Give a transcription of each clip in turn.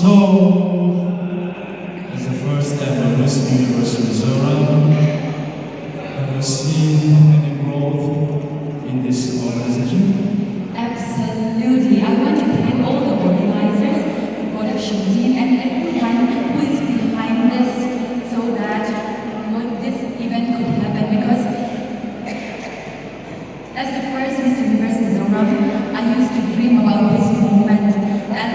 So, as the first ever Miss Universe Mizoram, have you seen any growth in this organization? Absolutely. I want to thank all the organizers, the production team, and everyone who is behind this so that this event could happen. Because as the first Miss Universe Mizoram, I used to dream about this moment. And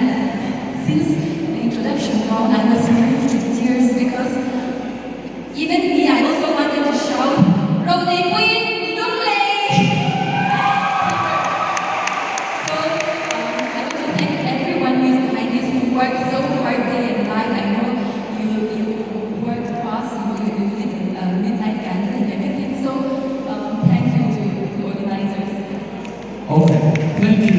since the introduction now, I was moved to tears because even me, I also wanted to shout, Romney Queen, Lunglei! So I want to thank everyone who is behind this, who worked so hard day and night. I know you worked fast, you did midnight candle and everything. So thank you to the organizers. Okay, thank you.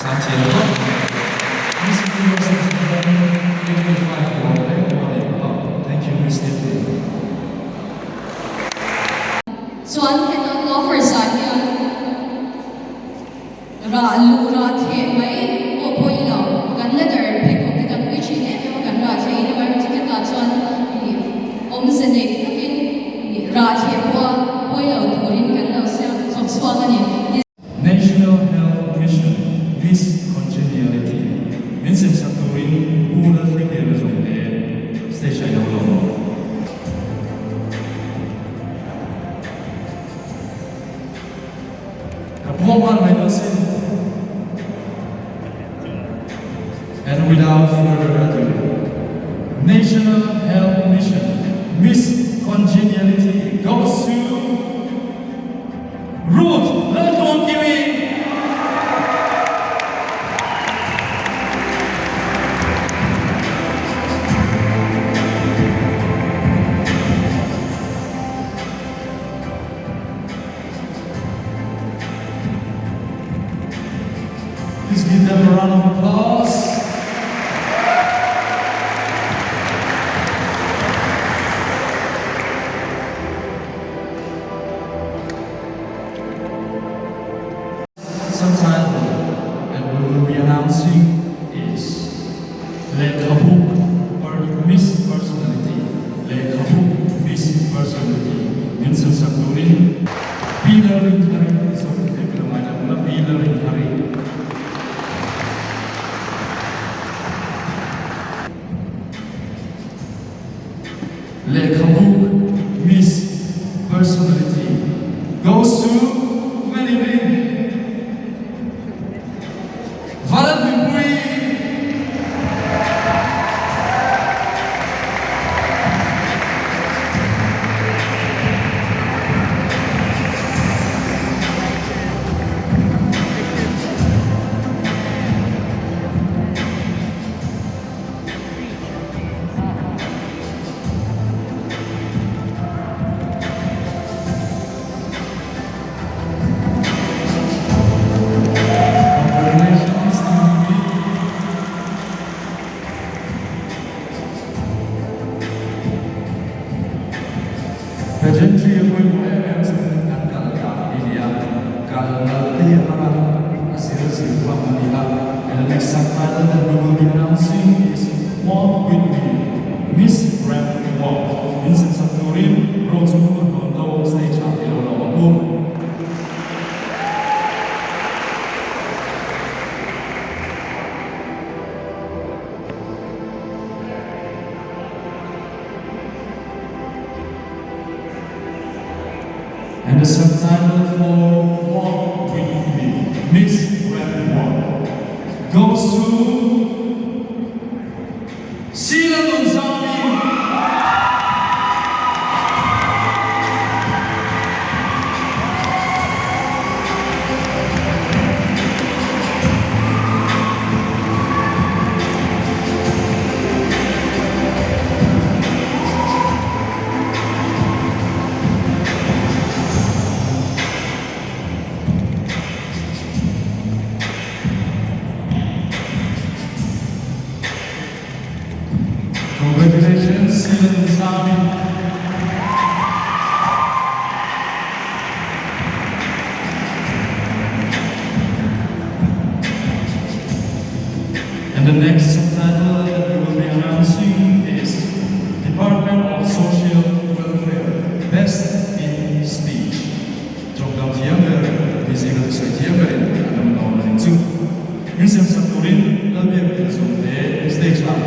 Miss Universe 2025 award. Thank you, Miss Stephanie. Chuan hen an lo for zan hian ra lu ra the mai o poi lo kan le der pe ko ke kan wi chi ne me kan ra the ni mai chi ta chuan om se ne kin ra the po poi lo turin kan lo se chok chuan ani National Health Mission Miss Congeniality. Vincent Saturin, Ula Fride Rezonde, Station Yolo. Woman, I don't say. And without further ado, National Health Mission Miss Congeniality goes to Ruth Latongkiwi. Please give them a round of applause. Sometime, and we will be announcing is Le Kabuk or Miss Personality. Le Kabuk Miss Personality. Vincent Saturin, Bila Ringhari. So, Bila Ringhari. Le Kabuk Miss Personality goes to Melanie Valadimir. Congratulations to me. Pageantry appointment and India, and the next subtitle that we will be announcing is Walk With Me, Miss Rap Walk. Vincent Saturin, Rosu Hondo, Stage Up, and the subtitle for Walk With Me, Miss Rap Walk, goes to Sheila Gonzalez. Congratulations, Sheila Gonzalez. And the next subtitle that we will be announcing is Department of Social Welfare, Best in Speech. Program Younger, physical younger in Anam Two. Vincent Saturin, Lalbir Zunde, Stage Up,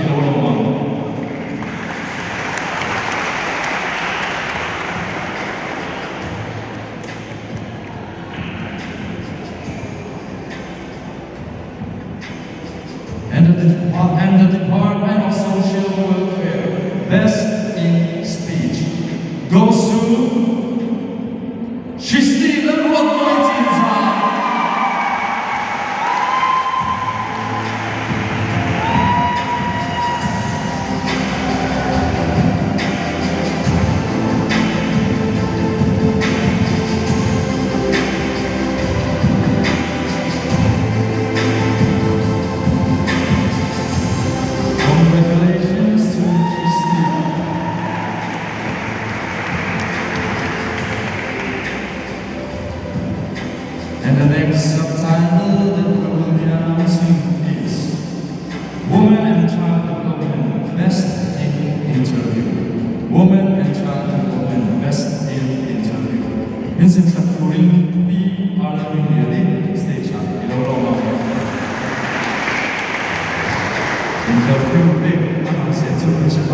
and the Department of Social Welfare, Best in Speech, goes to Christine Rodmoitinza.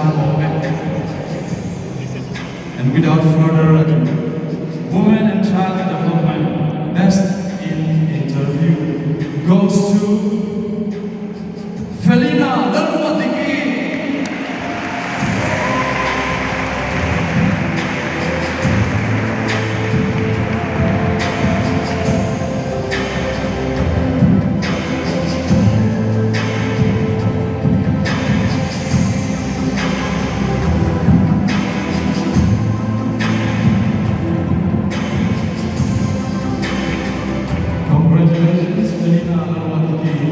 Chan Moment. And without further ado, Women and Child Development Best in Interview goes to Felina Darwatiki. Congratulations, Felina Darwatiki.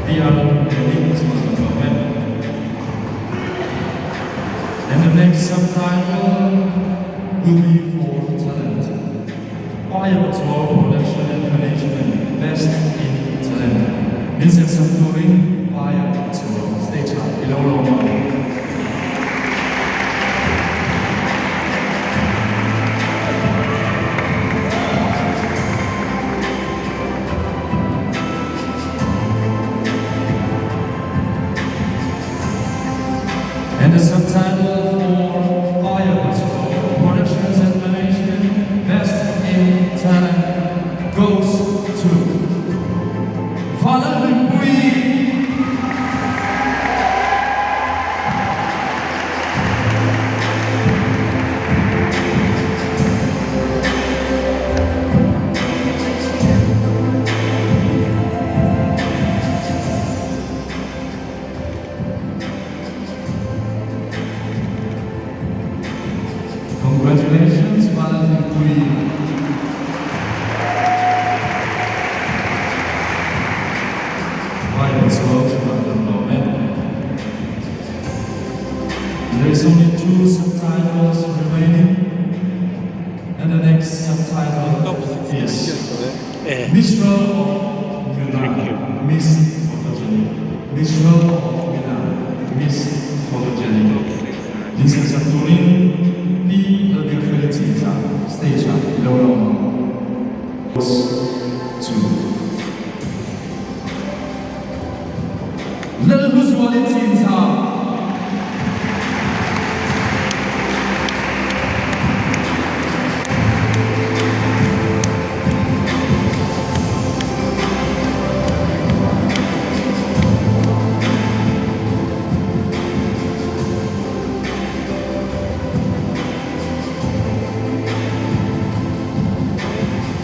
The other ladies was women. And the next subtitle will be for talent. Fire Patrol Production and Management Best in Talent. Vincent Santorin, Fire Patrol. Stage up, below Roma. And the subtitle for Fire Patrol Productions and Management Best in Talent goes to Phan Bui. Congratulations, Phan Bui. Fire Patrol Development. There is only 2 subtitles remaining, and the next subtitle is Mistral of Milan, Miss Photogenic. Mistral of Milan, Miss Photogenic. This is a touring di Radio Felicinza, stage Loro. Goes to Little Felicinza.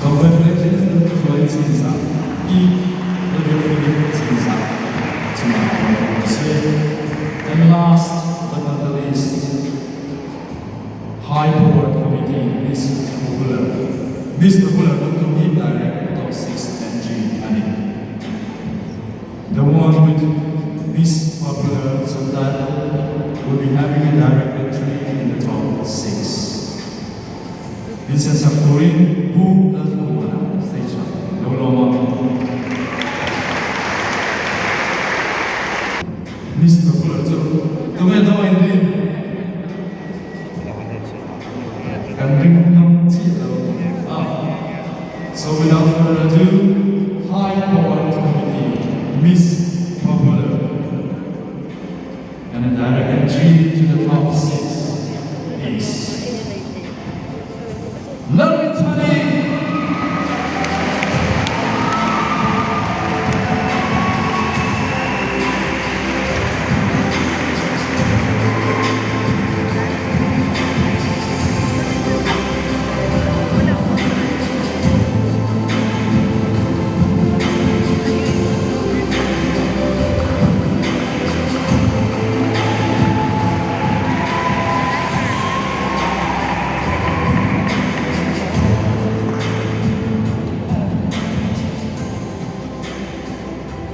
Congratulations, Felicinza. Radio Felicinza. And last but not the least, High Board Committee, Miss Popular. Miss Popular untuk di direct top 6 NG Ani. The one with Miss Popular subtitle will be having a direct entry in the top 6. Vincent Santorin, who does not want to stage up? Miss Popular too. Kami tahu ini. Kandung nam cilo. So without further ado, High Board Committee, Miss Popular, and a direct entry to the top 6 is Laritani.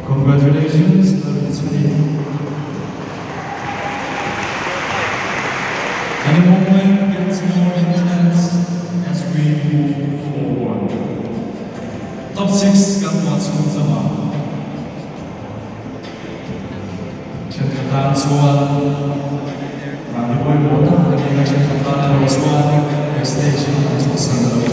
Congratulations, Laritani. And the moment gets more intense as we move forward. Top 6 kan langsung sama. Catatan soal Rani Boy Bota, lagi catatan Roswan, station to Sangha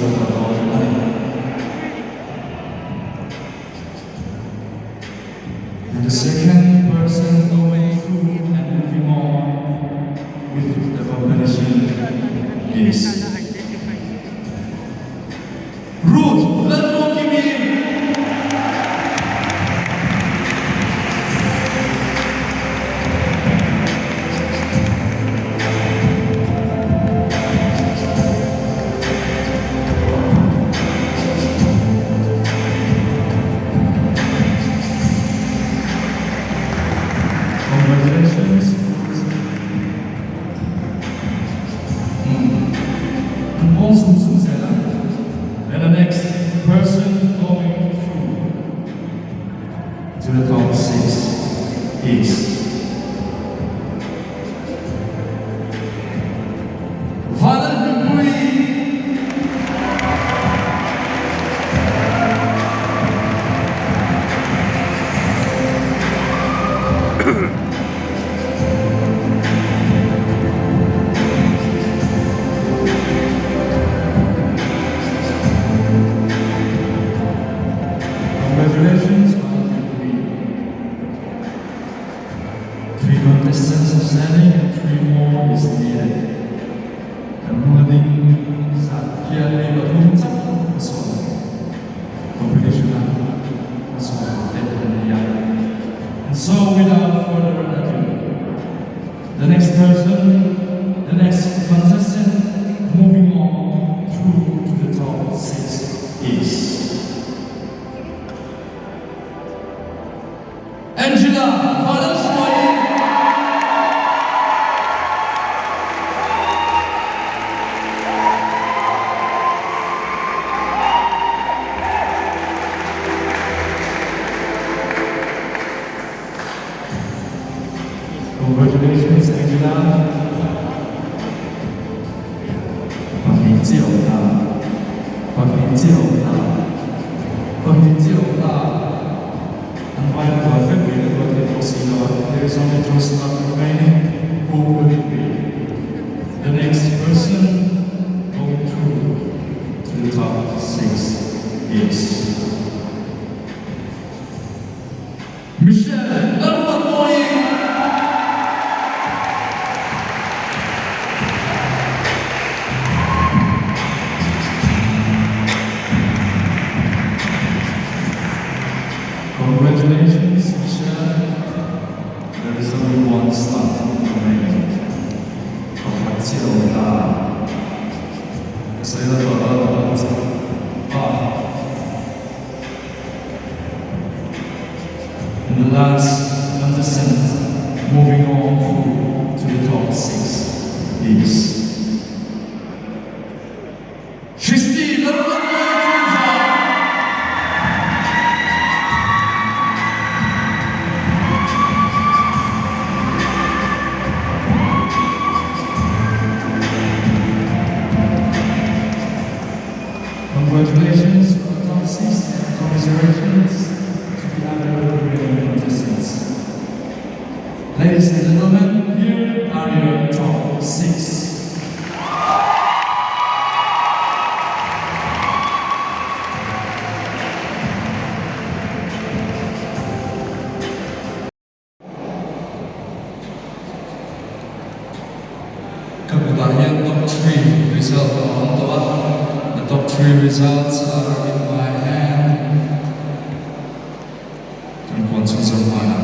and the second person going through and moving on with the competition is Ruth. Let's welcome him. Congratulations. And also Susanna. And the next person going through to the top 6 is Valerie. Congratulations, Valerie. 3 contestants are standing and 3 more is needed. Kemudian Satya Devatum Pesona competition Pesona and so without further ado, the next person, the next contestant moving on through to the top 6 is Angela Valenzuela. Congratulations, Angela. 欢迎接我啦！欢迎接我啦！欢迎接我啦！ And while perfect we never get to see God, there is only just not remaining. Who will it be? The next person going through to the top 6 is Michelle Larwamoy. Congratulations, Michelle. There is only one slot remaining. Congratulations. Saya berharap and the last contestant moving on through to the top 6 is Christy Larwamoy. Congratulations to the top 6 and commiserations to the other remaining contestants. Ladies and gentlemen, here are your top 6. Kemudian top 3 result on the top 3 results are in my hand. Tuan-tuan semuanya.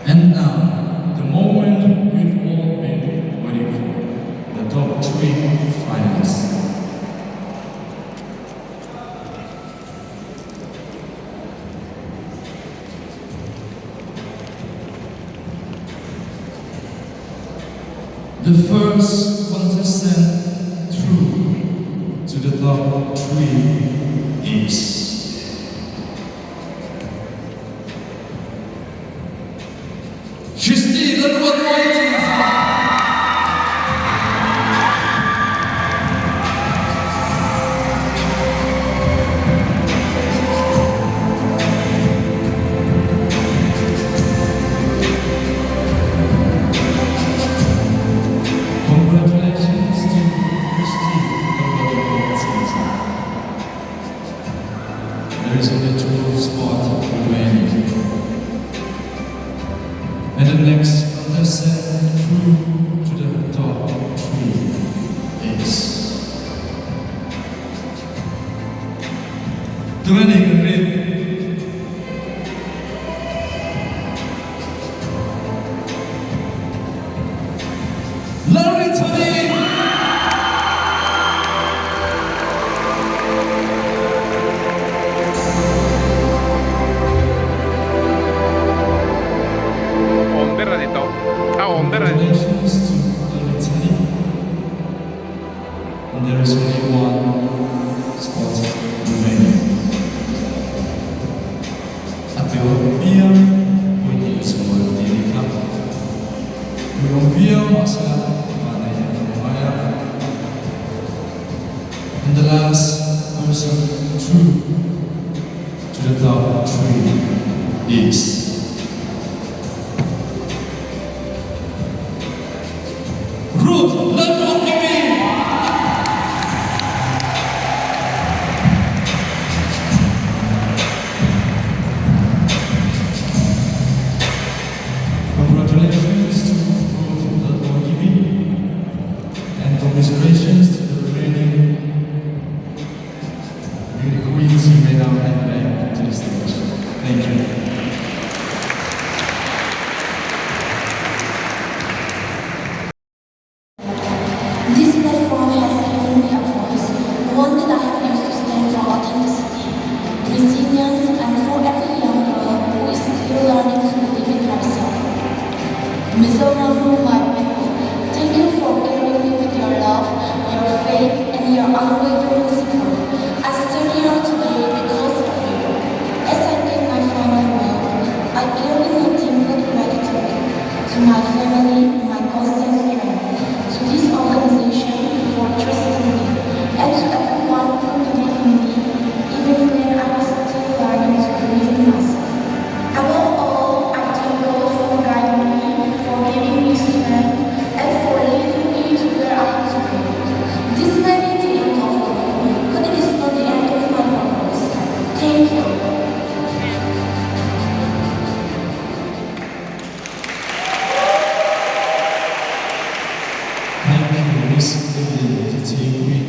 And now, the moment we've all been waiting for, the top 3 finalists. The first contestant through to the top 3 is Christy Larwamoy. there is only 2 spots remaining. And the next contestant through to the top 3 is Dominic Rim. Larry Tony. Ondera dito. Ondera dito. Congratulations to Larry Tony. And there is only 1 spot remaining. At European, pwede semua dirikan. European masa mana yang terbayar. And the last person through to the top 3 is Ruth Lamborghini. Congratulations to Ruth Lamborghini and commiserations to the remaining beauty queens who may now head back to the stage. Thank you. This platform has given me a voice, one that I have used to stand for authenticity, resilience, and for every young girl who is still learning to believe in herself. Mizoram, my people, thank you for carrying me with your love, your faith, and your unwavering support. I stand here today because of you. As I take my final meal, I carry nothing but gratitude to my family, my constant strength, to this organization for trusting me, and to everyone who believed in me, even when I was still learning to believe in myself. Above all, I thank God for guiding me, for giving me strength, and for leading me to where I am today. This may be the end of the road, but it is not the end of my purpose. Thank you. Thank you, Miss Lady Queen.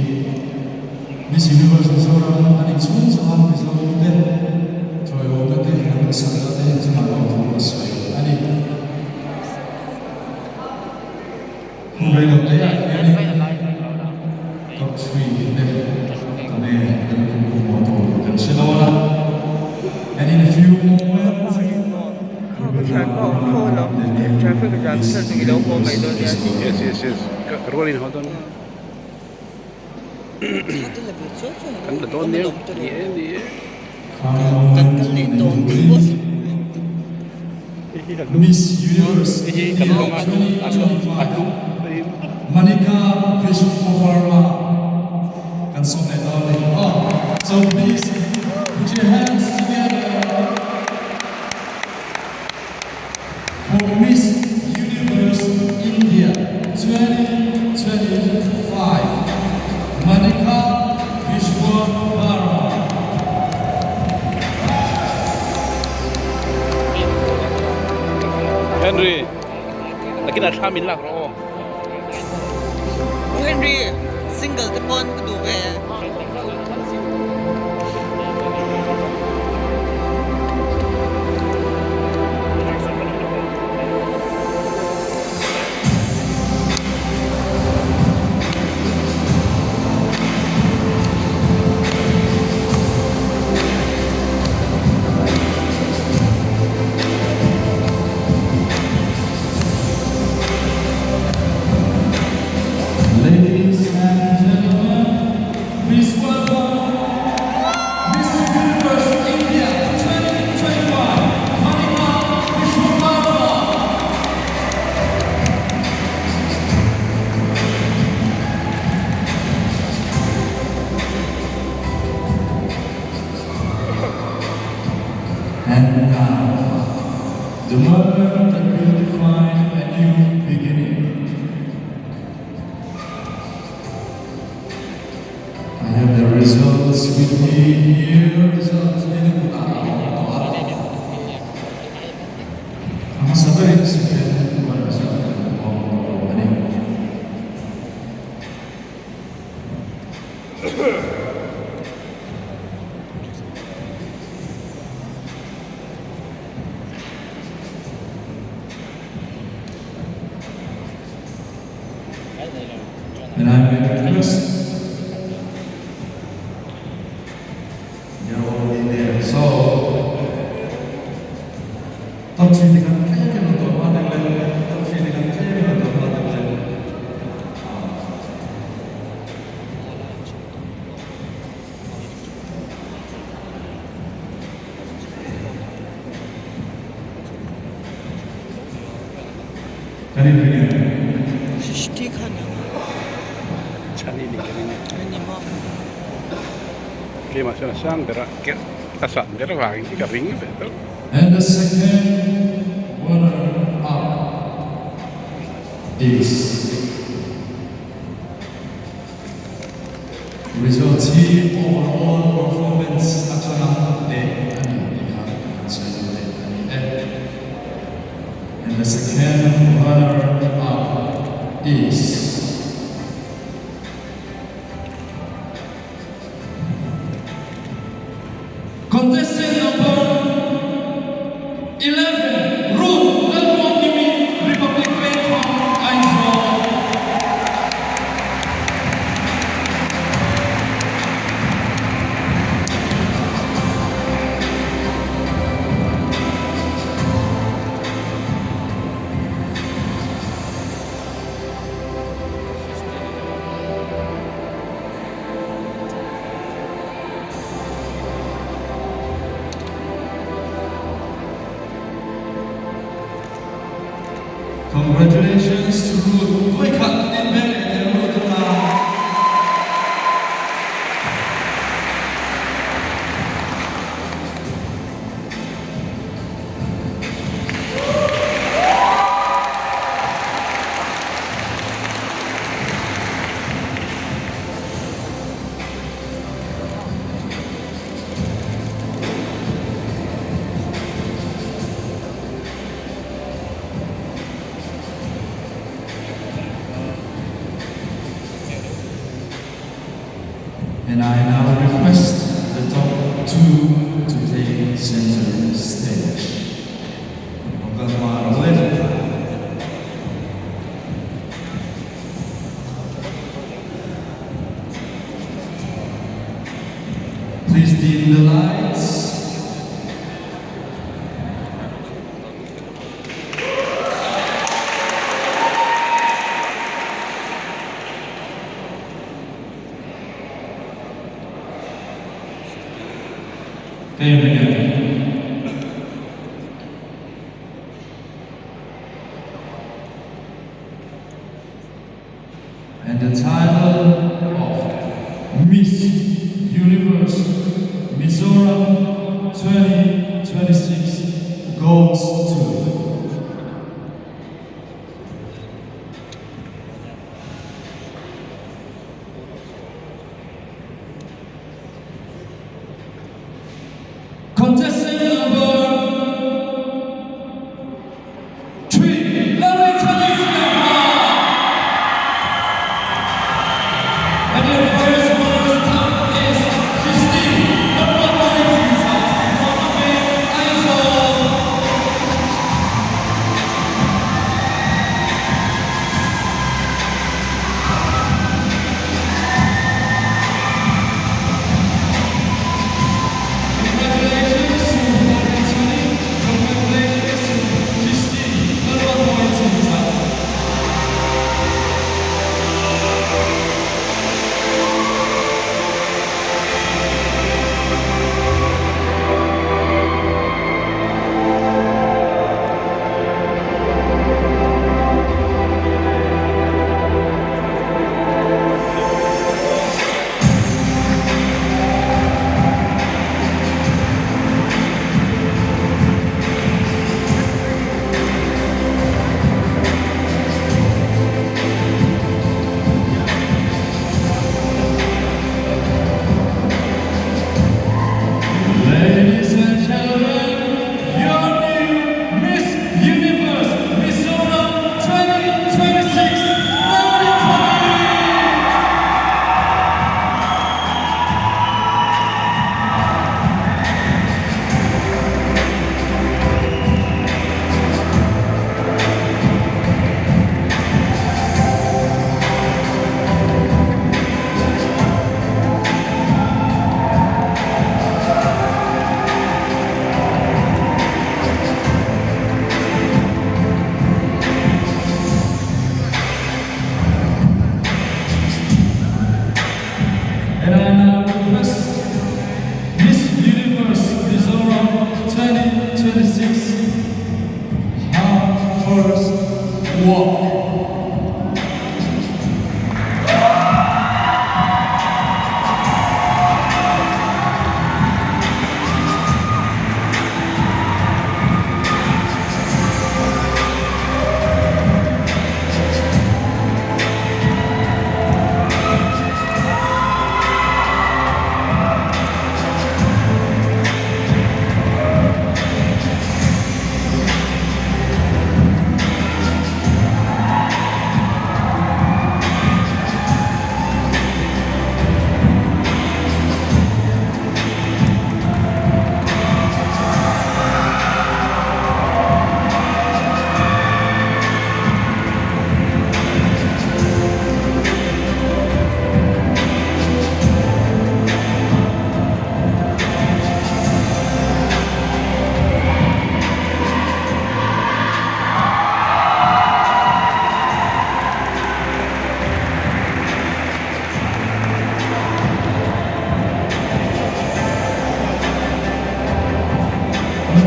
Miss Universe Mizoram, 아니 순수한 미zoram인데 저희 오늘의 한국 사람들의 전화가 들어왔어요. 아니 후배인데 아니 top 3인데 그다음에 여러분 모두 결실하거나 and in a few moments Yes. Rolling hold on. Kan da don ne. Miss Universe India 2025 Manika Vishwakarma and Sonne Darling. So please put your hands together for Miss Universe India 2025 Manika Vishwakarma. Henry. Lagi na samin lang ro. Henry, single te pon ko duwe. Ladies and gentlemen, please welcome Miss Universe India 2025 Manika Vishwakarma. And now, the moment that will define a new beginning. I have the results with me here. Results dengan kaya untuk Madeleine, Toksi dengan kaya untuk Madeleine. Kalian dengar? 시시티카냐. 찬이니 그러니. 아니 뭐. Kaya masih sandera, sandera lagi kering betul. And the second runner-up is results overall performance action day and the second runner-up is contestant number 11, Ruth Lalwangimi, Republic Bangkok, Aizawl. Congratulations to Ruth. Wake up in bed and Ruth. And I now request the top two to take center stage. Number 11. Please dim the lights. There we go. And the title of Miss Universe Mizoram 2026 goes to contestant number 3, Larry Khalifa. And the first runner-up is Christine Normandy from Aizawl.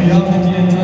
behalf of the entire